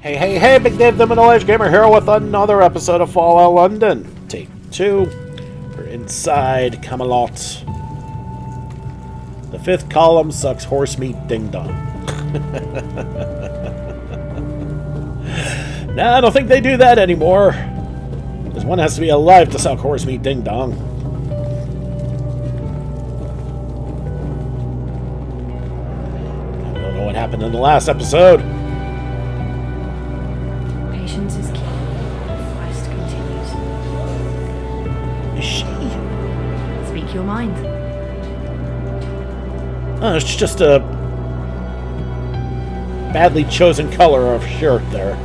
Hey, hey, hey, Big Dave, the Middle-Aged Gamer here with another episode of Fallout London. Take 2. We're inside Camelot. The 5th column sucks horse meat ding-dong. Nah, I don't think they do that anymore. Because one has to be alive to suck horse meat ding-dong. I don't know what happened in the last episode. Patience is key. The quest continues. Is she? Speak your mind. Oh, it's just a badly chosen color of shirt there.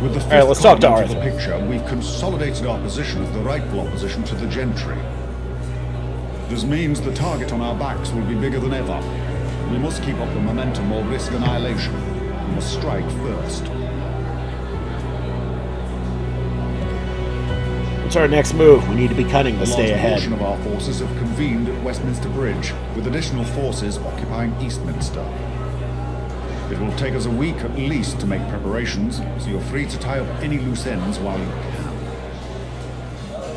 With the fifth Alright, let's talk to column into Arthur. the picture, we've consolidated our position as the rightful opposition to the gentry. This means the target on our backs will be bigger than ever. We must keep up the momentum or risk annihilation. We must strike first. What's our next move? We need to be cunning to A stay large ahead. portion of our forces have convened at Westminster Bridge, with additional forces occupying Eastminster. It will take us a week at least to make preparations, so you're free to tie up any loose ends while you can.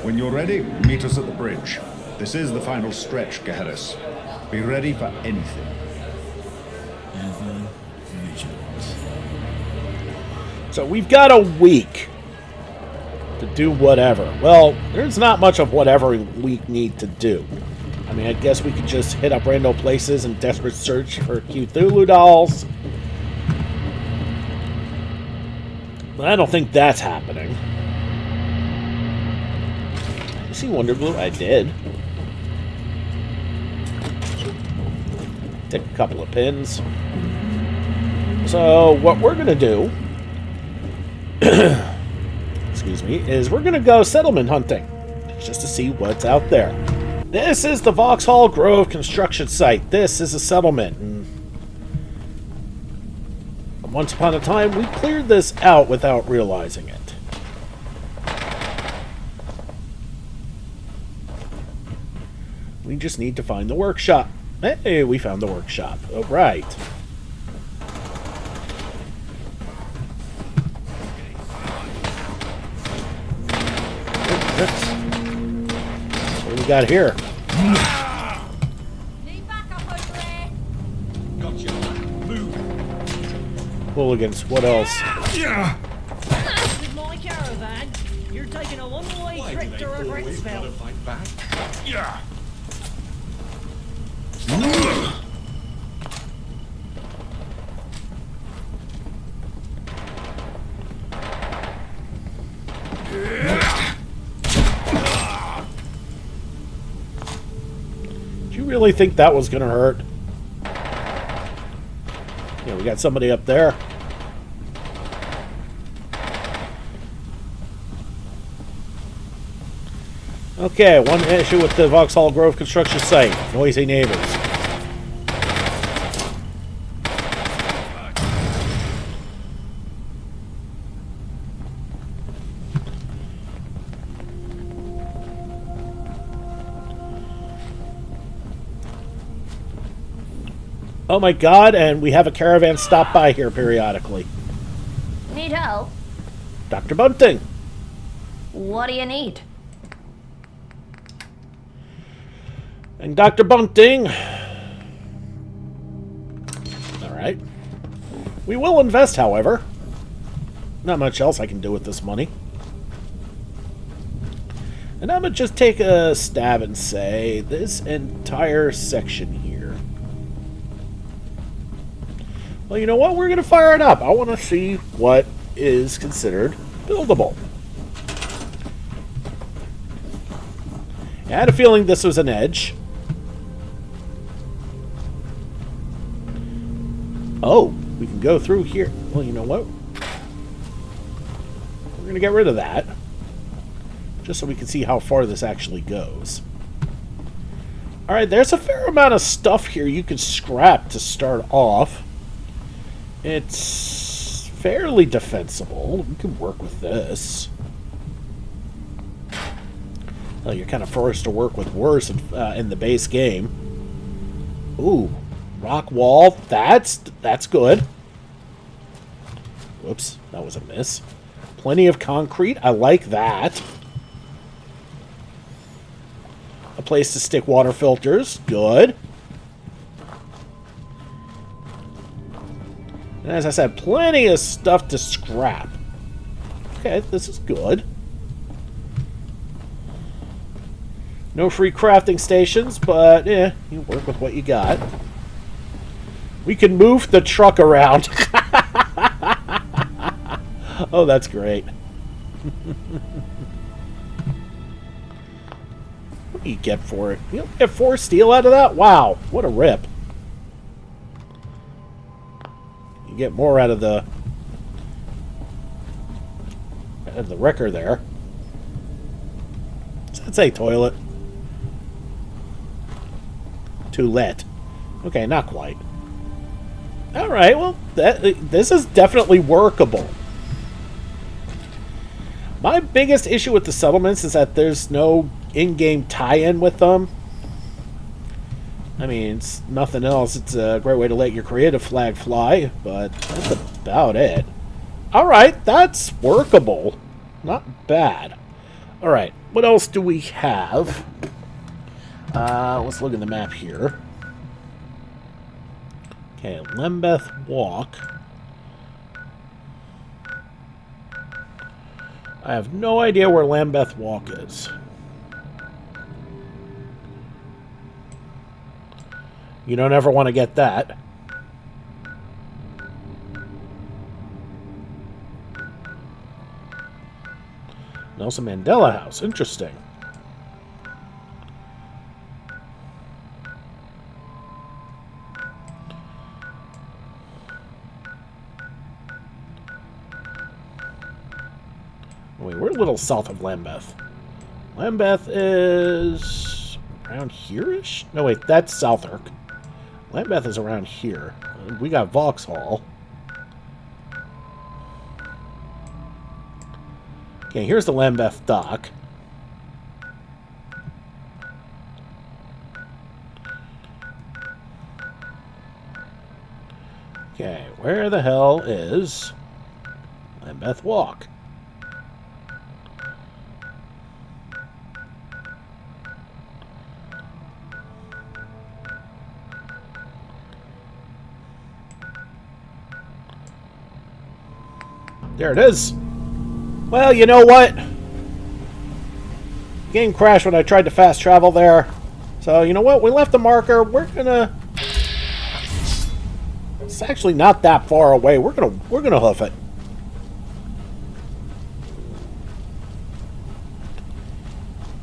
When you're ready, meet us at the bridge. This is the final stretch, Geheris. Be ready for anything. So we've got a week to do whatever. Well, there's not much of whatever we need to do. I mean, I guess we could just hit up random places and desperate search for Cthulhu dolls. But I don't think that's happening. You see Wonder Glue? I did. Take a couple of pins. So what we're going to do excuse me, is we're going to go settlement hunting, just to see what's out there. This is the Vauxhall Grove construction site. This is a settlement. And once upon a time, we cleared this out without realizing it. We just need to find the workshop. Hey, we found the workshop. Oh, right. What do we got here? Need backup over there. Gotcha. Move. Hooligans. What else? With my caravan, you're taking a one-way Why do trip they to always gotta Regrettsville. fight back? Yeah. Do you really think that was gonna hurt? Yeah, we got somebody up there. Okay, one issue with the Vauxhall Grove construction site. Noisy neighbors. Oh my god, and we have a caravan stop by here periodically. Need help? Dr. Bunting. What do you need? And Dr. Bunting. Alright. We will invest, however. Not much else I can do with this money. And I'm going to just take a stab and say this entire section here. Well, you know what? We're going to fire it up. I want to see what is considered buildable. I had a feeling this was an edge. Oh, we can go through here. Well, you know what? We're going to get rid of that. Just so we can see how far this actually goes. Alright, there's a fair amount of stuff here you can scrap to start off. It's fairly defensible. We can work with this. Well, you're kind of forced to work with worse in the base game. Ooh, rock wall. That's good. Whoops, that was a miss. Plenty of concrete. I like that. A place to stick water filters. Good. And as I said, plenty of stuff to scrap. Okay, this is good. No free crafting stations, but you work with what you got. We can move the truck around. Oh, that's great. What do you get for it? You get 4 steel out of that? Wow, what a rip. You get more out of the wrecker there. Does that say toilet? Toilet. Okay, not quite. Alright, well, this is definitely workable. My biggest issue with the settlements is that there's no in-game tie-in with them. I mean, it's nothing else. It's a great way to let your creative flag fly, but that's about it. Alright, that's workable. Not bad. Alright, what else do we have? Let's look at the map here. Okay, Lambeth Walk. I have no idea where Lambeth Walk is. You don't ever want to get that. Nelson Mandela House. Interesting. Wait, we're a little south of Lambeth. Lambeth is around here-ish? No, wait, that's Southwark. Lambeth is around here. We got Vauxhall. Okay, here's the Lambeth dock. Okay, where the hell is Lambeth Walk? There it is. Well, you know what? Game crashed when I tried to fast travel there. So, you know what? We left the marker. We're gonna... It's actually not that far away. We're gonna hoof it.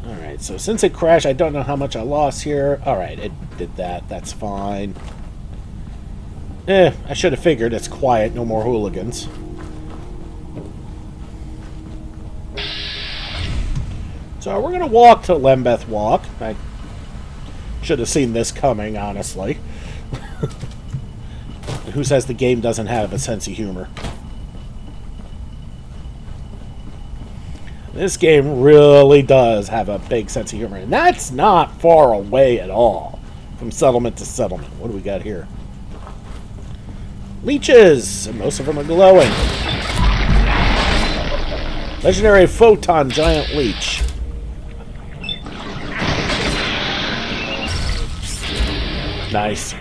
Alright, so since it crashed, I don't know how much I lost here. Alright, it did that. That's fine. I should have figured it's quiet. No more hooligans. So we're going to walk to Lambeth Walk. I should have seen this coming, honestly. Who says the game doesn't have a sense of humor? This game really does have a big sense of humor. And that's not far away at all from settlement to settlement. What do we got here? Leeches! And most of them are glowing. Legendary Photon Giant Leech. Nice.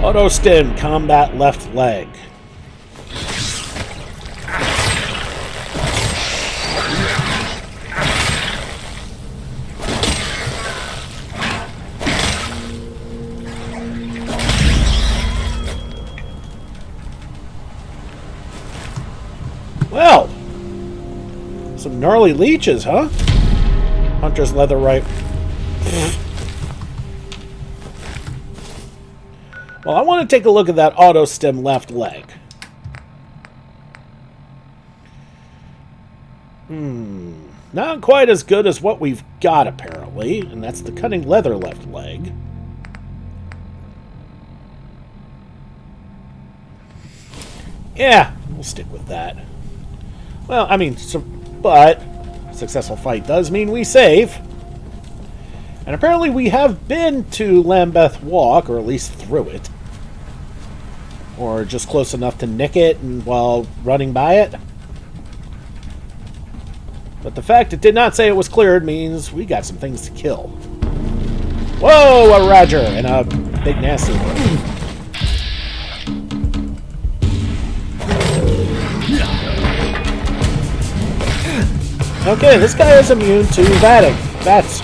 Auto stim, combat left leg. Well, some gnarly leeches, huh? Hunter's leather rifle. Well, I want to take a look at that auto stim left leg. Not quite as good as what we've got, apparently. And that's the cutting leather left leg. Yeah, we'll stick with that. Well, I mean, but successful fight does mean we save. And apparently we have been to Lambeth Walk, or at least through it. Or just close enough to nick it and while running by it. But the fact it did not say it was cleared means we got some things to kill. Whoa, a Roger and a big nasty one. Okay, this guy is immune to batting. Bats.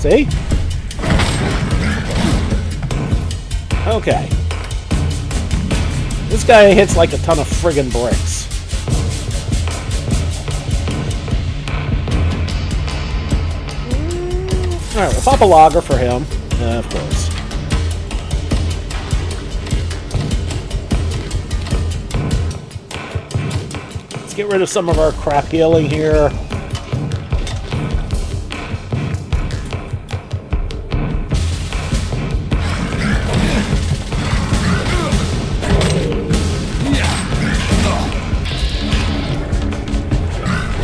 See? Okay. This guy hits like a ton of friggin' bricks. Alright, we'll pop a logger for him. Of course. Let's get rid of some of our crap healing here.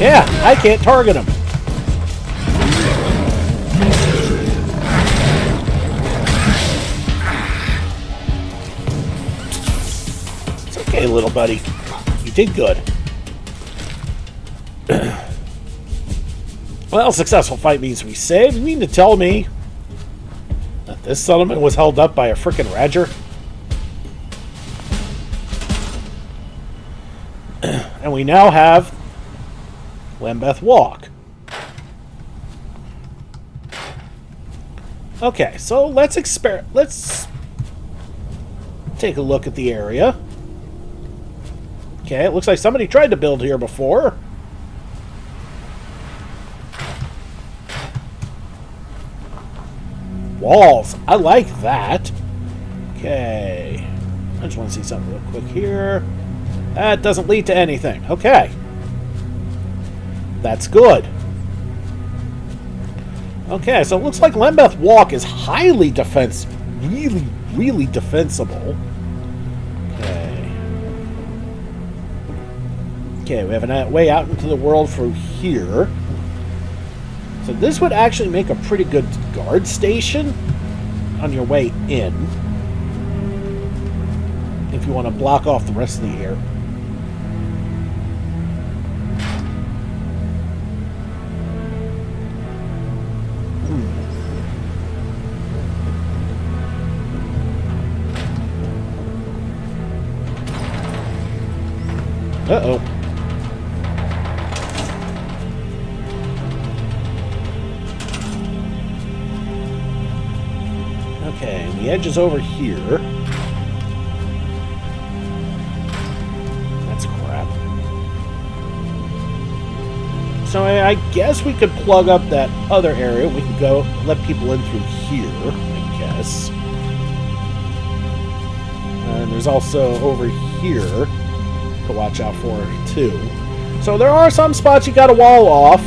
Yeah, I can't target him. It's okay, little buddy. You did good. Well, successful fight means we saved. You mean to tell me that this settlement was held up by a frickin' Roger? And we now have Lambeth Walk. Okay, so let's take a look at the area. Okay, it looks like somebody tried to build here before. Walls. I like that. Okay. I just want to see something real quick here. That doesn't lead to anything. Okay. That's good. Okay, so it looks like Lambeth Walk is highly really, really defensible. Okay. Okay, we have a way out into the world through here. So this would actually make a pretty good guard station on your way in. If you want to block off the rest of the air. Uh-oh. Okay, and the edge is over here. That's crap. So I guess we could plug up that other area. We could go let people in through here, I guess. And there's also over here to watch out for too. So there are some spots you gotta wall off.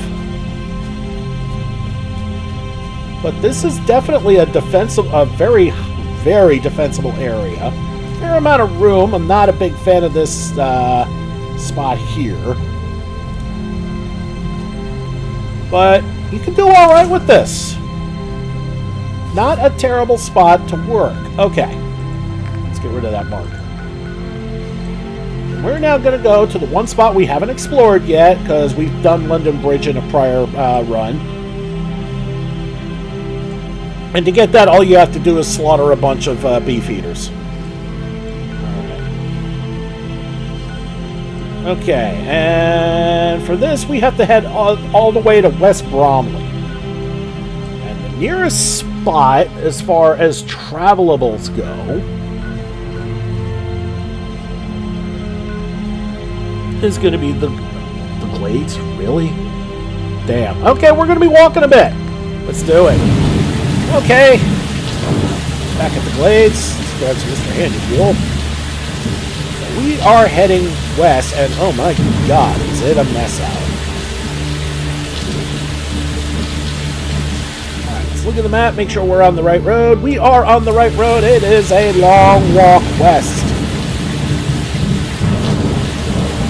But this is definitely a very, very defensible area. Fair amount of room. I'm not a big fan of this spot here. But you can do alright with this. Not a terrible spot to work. Okay. Let's get rid of that mark. We're now going to go to the one spot we haven't explored yet, because we've done London Bridge in a prior run. And to get that, all you have to do is slaughter a bunch of beefeaters. Okay, and for this, we have to head all the way to West Bromley. And the nearest spot, as far as travelables go, is going to be the Glades. Really? Damn. Okay, we're going to be walking a bit. Let's do it. Okay. Back at the Glades. Let's grab some Mr. Handy Fuel. So we are heading west, and oh my god, is it a mess out. Alright, let's look at the map, make sure we're on the right road. We are on the right road. It is a long walk west.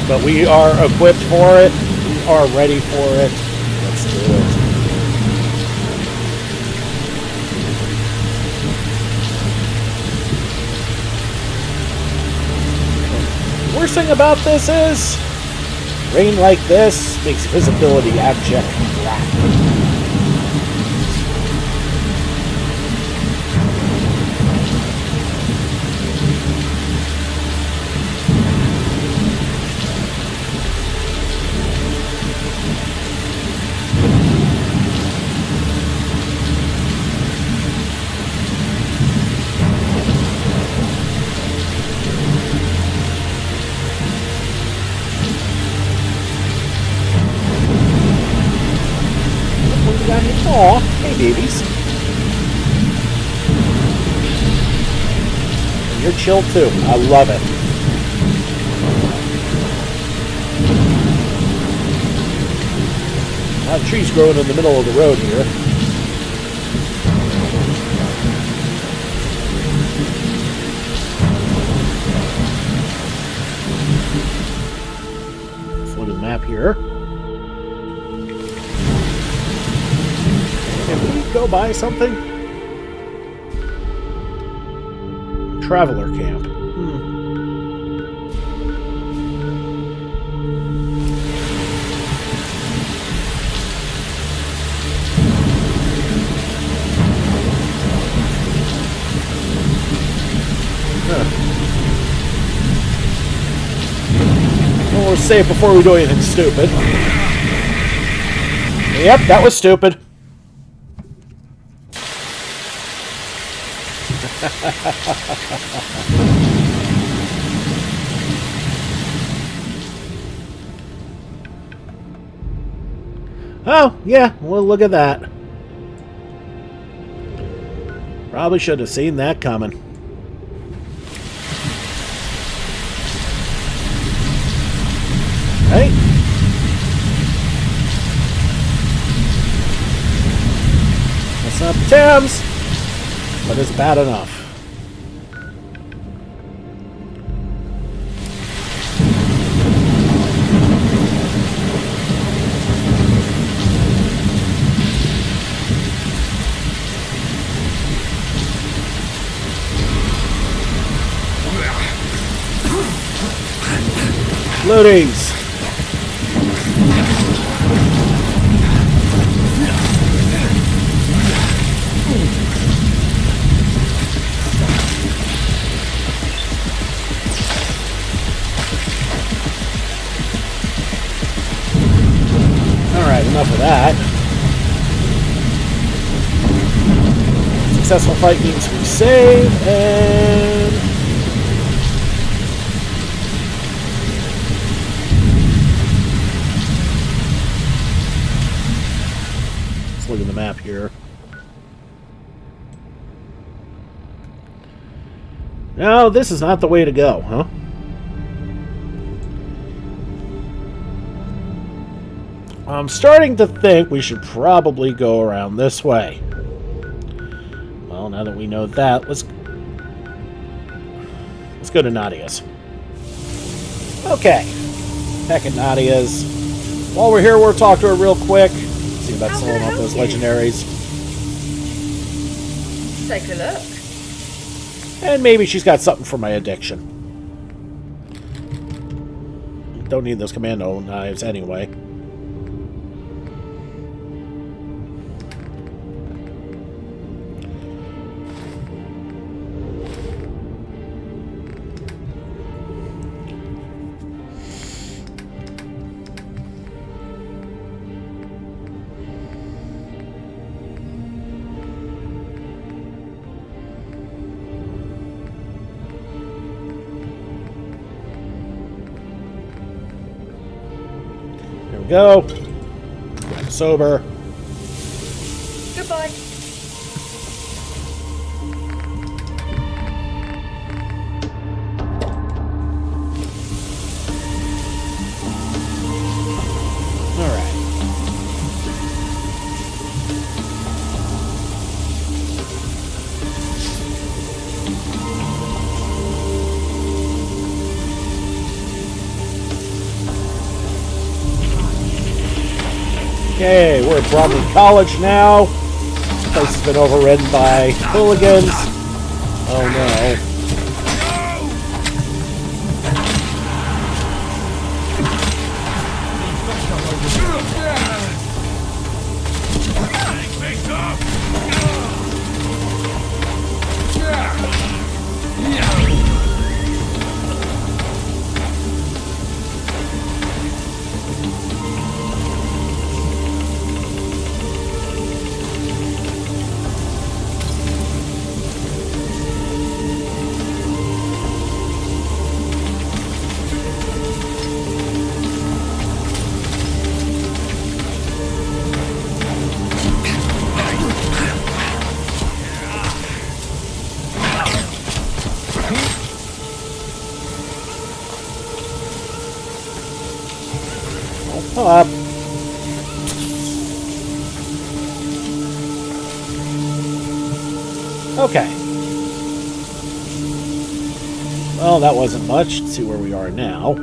But we are equipped for it. We are ready for it. Let's do it. worst thing about this is, rain like this makes visibility abject black. Aw, hey babies. And you're chill too. I love it. A lot of trees growing in the middle of the road here. Let's look at the map here. Go buy something? Traveler camp. Well, we'll save before we do anything stupid. Yep, that was stupid. Oh, yeah, well, look at that. Probably should have seen that coming. Right? That's not the Thames, but it's bad enough. Loadies. Alright, enough of that. Successful fight means we save, and let's look at the map here. No, this is not the way to go, huh? I'm starting to think we should probably go around this way. Well, now that we know that, let's go to Nadia's. Okay. Heck at Nadia's. While we're here, we'll talk to her real quick. See about selling off those legendaries. Take a look. And maybe she's got something for my addiction. Don't need those commando knives anyway. Here we go. I'm sober. Goodbye. Alright. Okay, we're at Bromley College now. This place has been overridden by hooligans. Oh no. Go up. Okay. Well, that wasn't much. Let's see where we are now.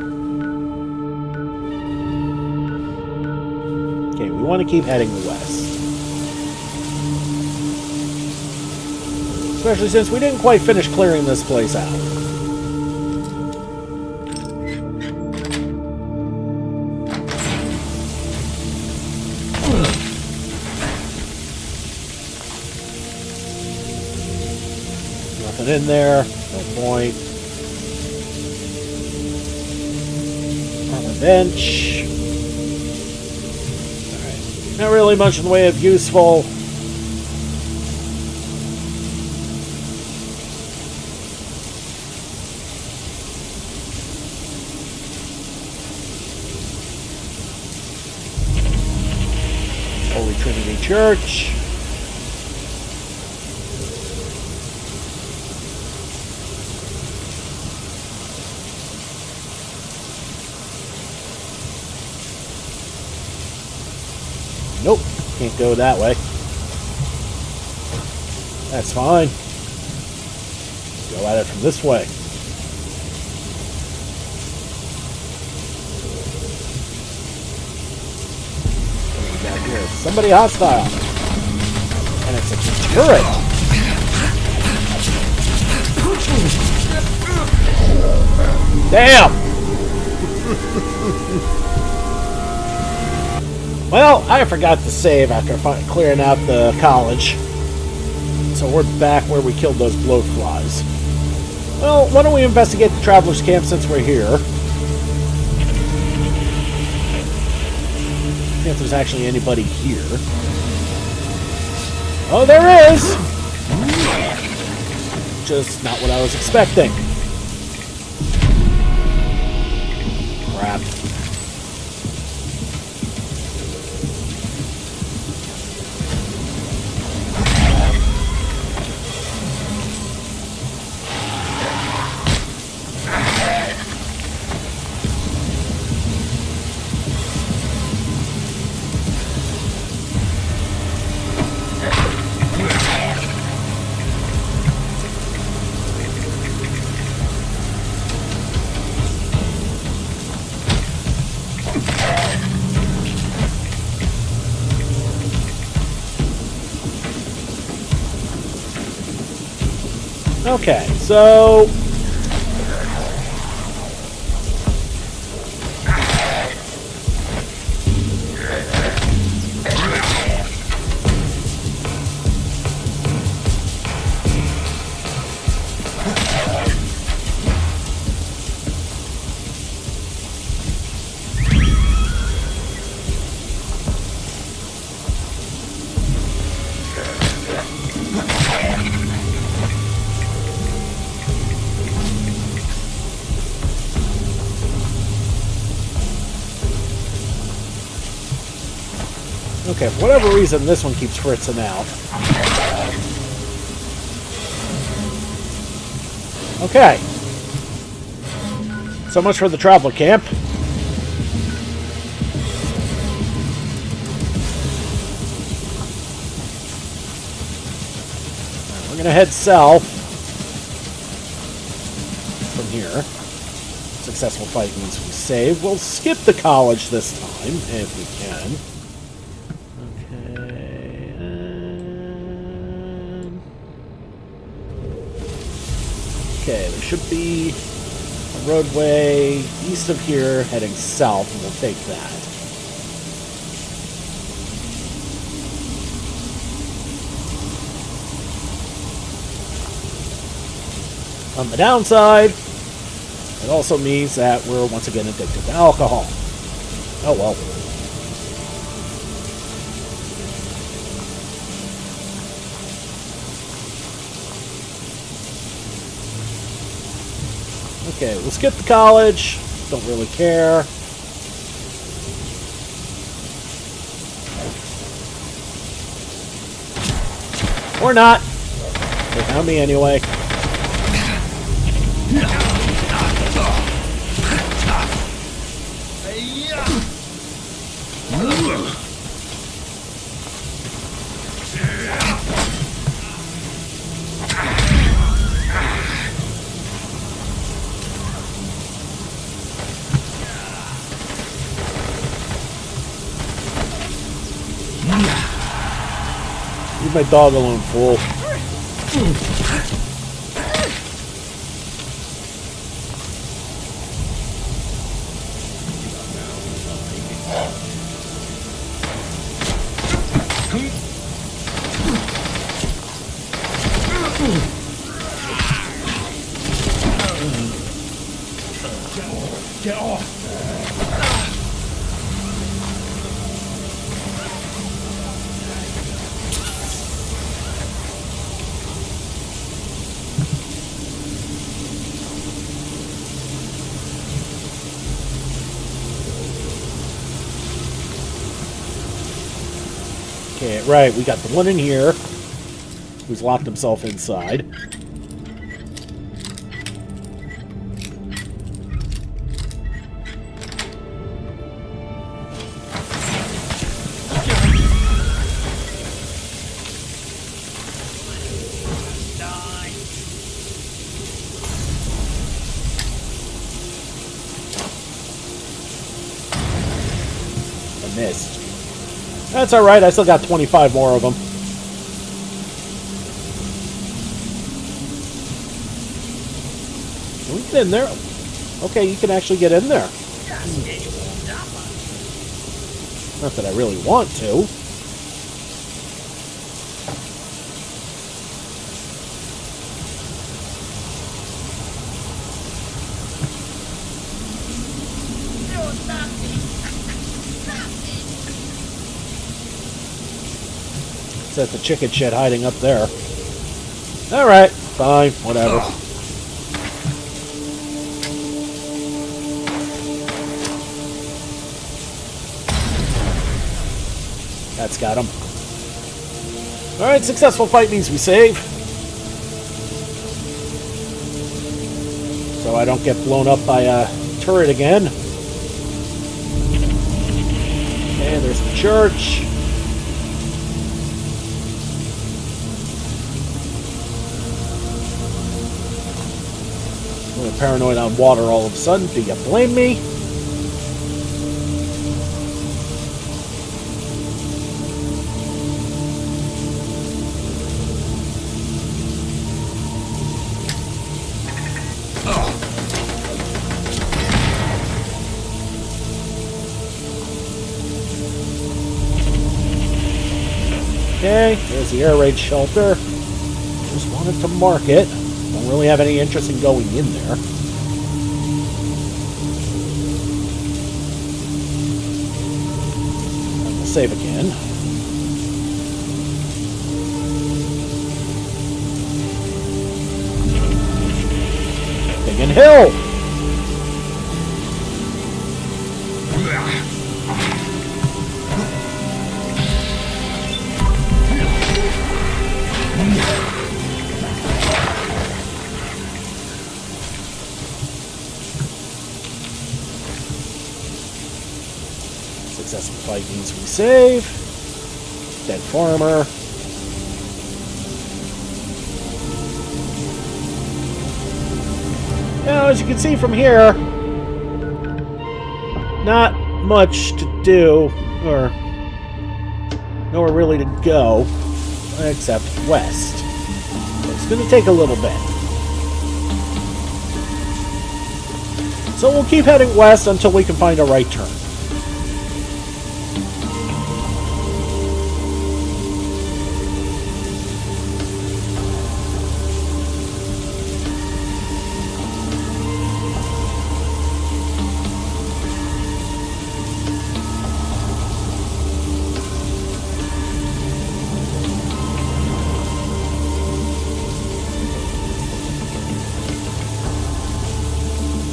Okay, we want to keep heading west. Especially since we didn't quite finish clearing this place out. Nothing in there. No point. On the bench. Alright. Not really much in the way of useful. Holy Trinity Church. Nope, can't go that way. That's fine. Go at it from this way. What do we got here? Somebody hostile. And it's a turret. Damn! Well, I forgot to save after clearing out the college. So we're back where we killed those bloat flies. Well, why don't we investigate the traveler's camp since we're here? See if there's actually anybody here. Oh, there is! Just not what I was expecting. Crap. Okay, so okay, for whatever reason, this one keeps fritzing out. Okay. So much for the traveler camp. We're going to head south from here. Successful fight means we save. We'll skip the college this time, if we can. Okay, there should be a roadway east of here heading south, and we'll take that. On the downside, it also means that we're once again addicted to alcohol. Oh well. Okay, we'll skip the college. Don't really care. Or not. They found me anyway. Leave my dog alone, fool. Get off! Okay, right, we got the one in here who's locked himself inside. I missed. That's alright, I still got 25 more of them. We've been there. Okay, you can actually get in there. Not that I really want to. That's the chicken shit hiding up there. Alright, fine, whatever. That's got him. Alright, successful fight means we save. So I don't get blown up by a turret again. Okay, there's the church. I'm paranoid on water all of a sudden. Do you blame me? Okay, there's the air raid shelter. Just wanted to mark it. Don't really have any interest in going in there. And we'll save again. Biggin Hill! Successful fight means we save. Dead farmer. Now, as you can see from here, not much to do, or nowhere really to go, except west. So it's going to take a little bit. So we'll keep heading west until we can find a right turn.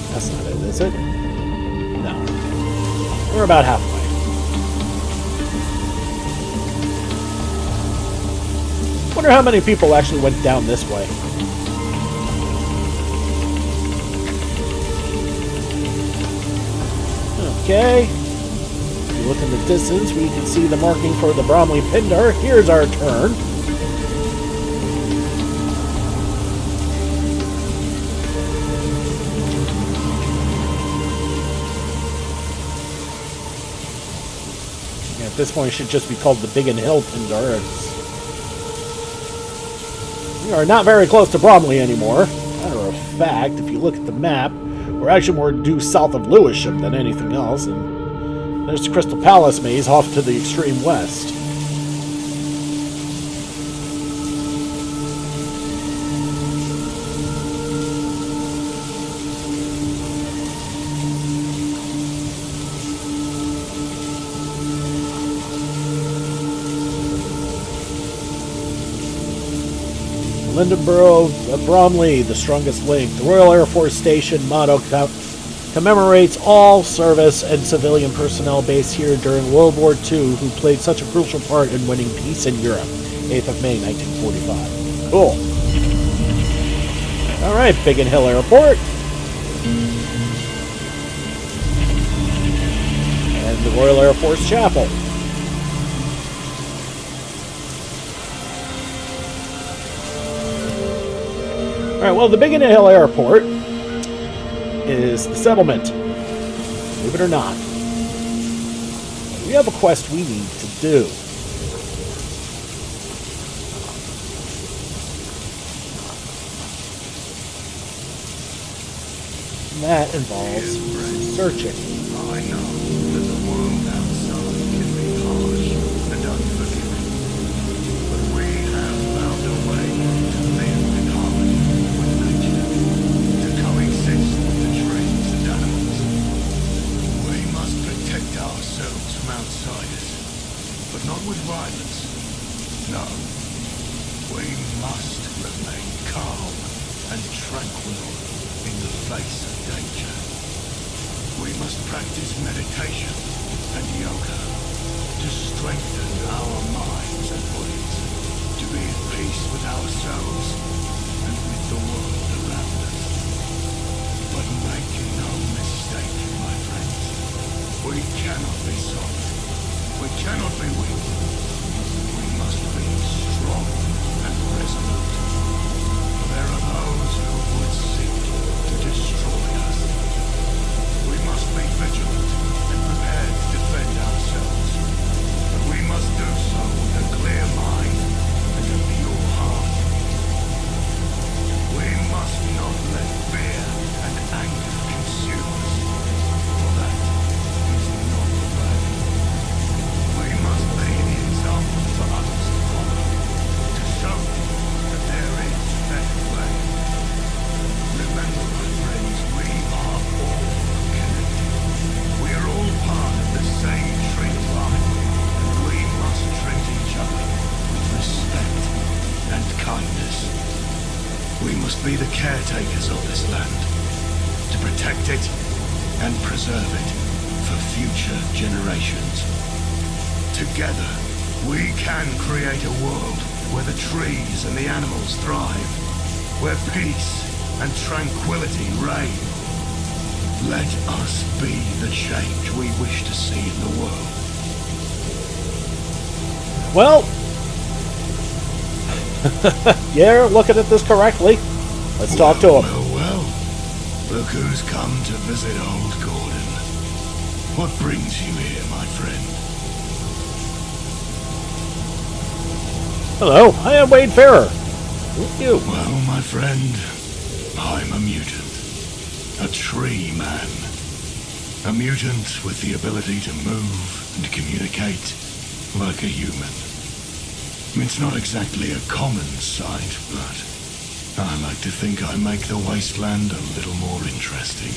That's not it, is it? No. We're about halfway. Wonder how many people actually went down this way. Okay. If you look in the distance, we can see the marking for the Bromley Pinder. Here's our turn. this point, it should just be called the Biggin Hill Endurance. We are not very close to Bromley anymore. Matter of fact, if you look at the map, we're actually more due south of Lewisham than anything else, and there's the Crystal Palace maze off to the extreme west. Lindenborough, Bromley, the strongest link. The Royal Air Force Station motto commemorates all service and civilian personnel based here during World War II who played such a crucial part in winning peace in Europe. 8th of May, 1945. Cool. All right, Biggin Hill Airport. And the Royal Air Force Chapel. Alright, well, the Biggin Hill Airport is the settlement. Believe it or not. We have a quest we need to do. And that involves searching. I know that the world outside can be harsh and unforgiving, but we have found a way to live in harmony with nature, to coexist with the trees and animals. We must protect ourselves from outsiders, but not with violence. No, we must remain calm and tranquil in the face of danger. We must practice meditation and yoga to strengthen our minds and bodies, to be at peace with ourselves and with the world around us. But make no mistake, my friends, we cannot be soft. We cannot be weak. We must be strong and resolute. There are those who would seek to destroy us. We must be vigilant and prepared to defend ourselves. But we must do so with a clear mind and a pure heart. We must not let fear and anger consume us, for that is not the way. We must be the example for others to follow, to show them that there is a better way. Remember, my friends, we are all connected. We are all part of the same tree of life, and we must treat each other with respect and kindness. We must be the caretakers of this land, to protect it and preserve it for future generations. Together, we can create a world where the trees and the animals thrive, where peace and tranquility reign. Let us be the change we wish to see in the world. Well, yeah, looking at this correctly. Let's talk to him. Well. Look who's come to visit old Gordon. What brings you here, my friend? Hello, I am Wade Farrer. Who are you? Well, my friend, I'm a mutant. A tree man. A mutant with the ability to move and communicate like a human. It's not exactly a common sight, but I like to think I make the wasteland a little more interesting.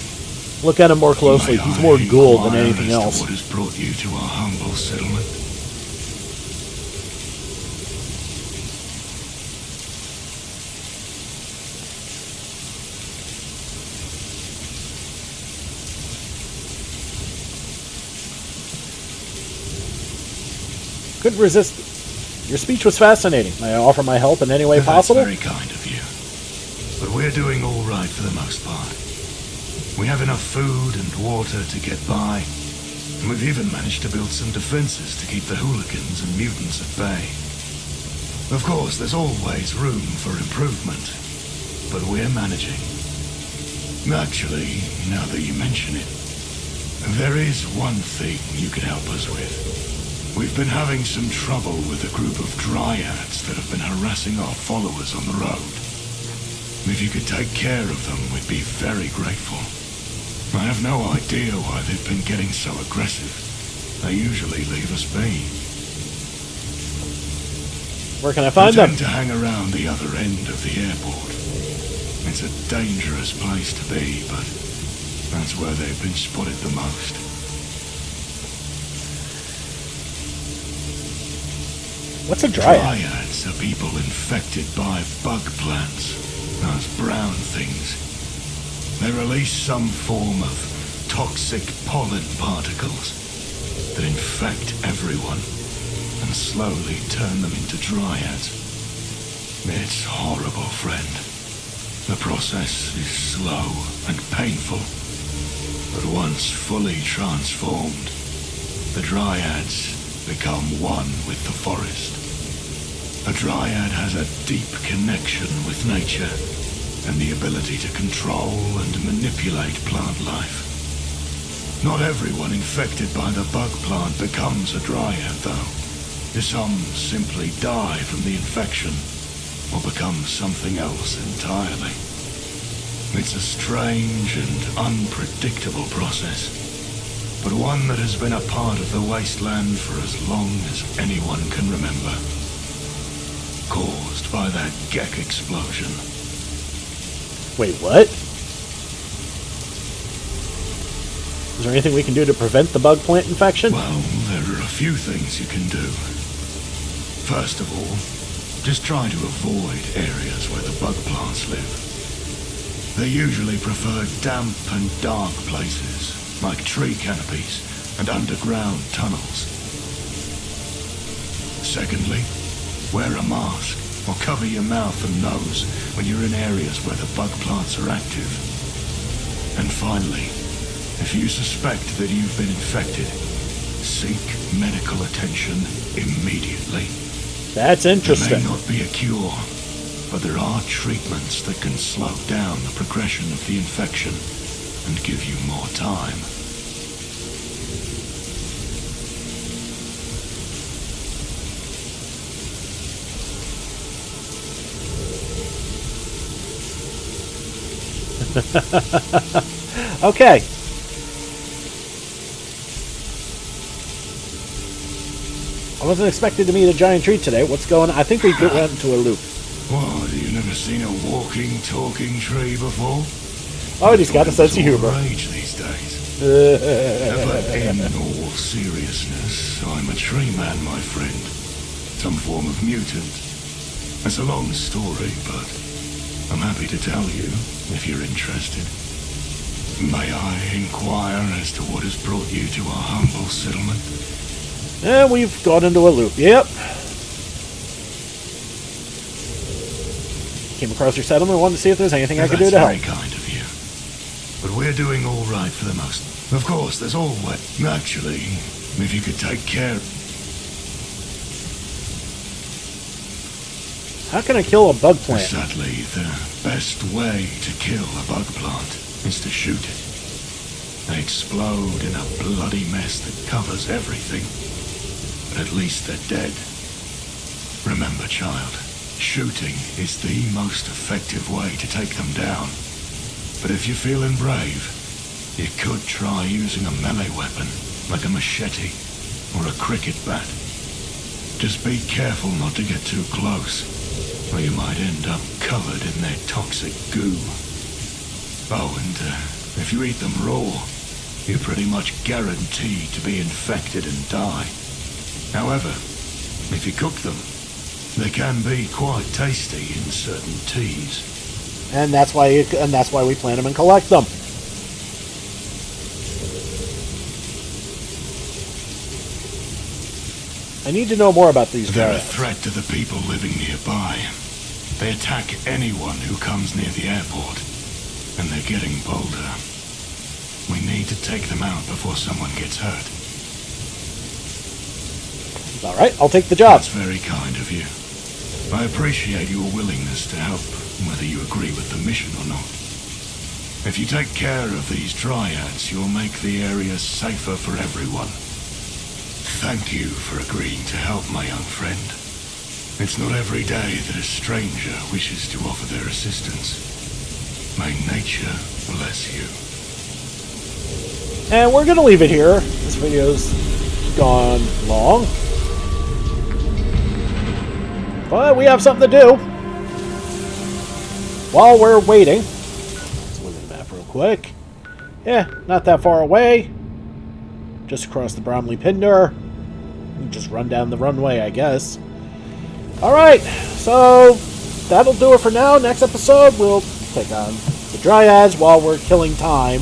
Look at him more closely. May He's I more ghoul than inquire anything as to else. What has brought you to our humble settlement? Couldn't resist. Your speech was fascinating. May I offer my help in any way possible? That's very kind of you. But we're doing all right for the most part. We have enough food and water to get by, and we've even managed to build some defenses to keep the hooligans and mutants at bay. Of course, there's always room for improvement, but we're managing. Actually, now that you mention it, there is one thing you could help us with. We've been having some trouble with a group of dryads that have been harassing our followers on the road. If you could take care of them, we'd be very grateful. I have no idea why they've been getting so aggressive. They usually leave us be. Where can I find They them? tend to hang around the other end of the airport. It's a dangerous place to be, but that's where they've been spotted the most. What's a dryad? Dryads are people infected by bug plants, those brown things. They release some form of toxic pollen particles that infect everyone and slowly turn them into dryads. It's horrible, friend. The process is slow and painful, but once fully transformed, the dryads become one with the forest. A dryad has a deep connection with nature and the ability to control and manipulate plant life. Not everyone infected by the bug plant becomes a dryad, though. Some simply die from the infection or become something else entirely. It's a strange and unpredictable process, but one that has been a part of the wasteland for as long as anyone can remember. Caused by that Gek explosion. Wait, what? Is there anything we can do to prevent the bug plant infection? Well, there are a few things you can do. First of all, just try to avoid areas where the bug plants live. They usually prefer damp and dark places, like tree canopies and underground tunnels. Secondly, wear a mask or cover your mouth and nose when you're in areas where the bug plants are active. And finally, if you suspect that you've been infected, seek medical attention immediately. That's interesting. There may not be a cure, but there are treatments that can slow down the progression of the infection and give you more time. Okay. I wasn't expecting to meet a giant tree today. What's going on? I think we went into a loop. What, you never seen a walking, talking tree before? Oh, and he's got a sense of humor. Rage these days. But in all seriousness, I'm a tree man, my friend. Some form of mutant. It's a long story, but I'm happy to tell you if you're interested. May I inquire as to what has brought you to our humble settlement? And we've gone into a loop. Yep. Came across your settlement and wanted to see if there's anything I could do to help. That's very kind of you. But we're doing all right for the most. Of course, there's always... Actually, if you could take care... How can I kill a bug plant? Sadly, the best way to kill a bug plant is to shoot it. They explode in a bloody mess that covers everything. But at least they're dead. Remember, child, shooting is the most effective way to take them down. But if you're feeling brave, you could try using a melee weapon, like a machete or a cricket bat. Just be careful not to get too close, or you might end up covered in their toxic goo. Oh, and if you eat them raw, you're pretty much guaranteed to be infected and die. However, if you cook them, they can be quite tasty in certain teas. And that's why we plant them and collect them. I need to know more about these They're a dryads. threat to the people living nearby. They attack anyone who comes near the airport, and they're getting bolder. We need to take them out before someone gets hurt. All right, I'll take the job. That's very kind of you. I appreciate your willingness to help, whether you agree with the mission or not. If you take care of these dryads, you'll make the area safer for everyone. Thank you for agreeing to help my young friend. It's not every day that a stranger wishes to offer their assistance. May nature bless you. And we're going to leave it here. This video's gone long. But we have something to do. While we're waiting. Let's look at the map real quick. Yeah, not that far away. Just across the Bromley Pinder. We can just run down the runway, I guess. Alright, so that'll do it for now. Next episode, we'll take on the Dryads while we're killing time,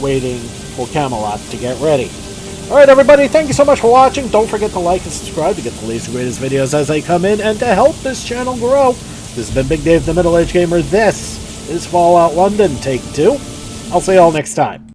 waiting for Camelot to get ready. Alright everybody, thank you so much for watching. Don't forget to like and subscribe to get the latest and greatest videos as they come in and to help this channel grow. This has been Big Dave the Middle-Aged Gamer. This is Fallout London Take 2. I'll see you all next time.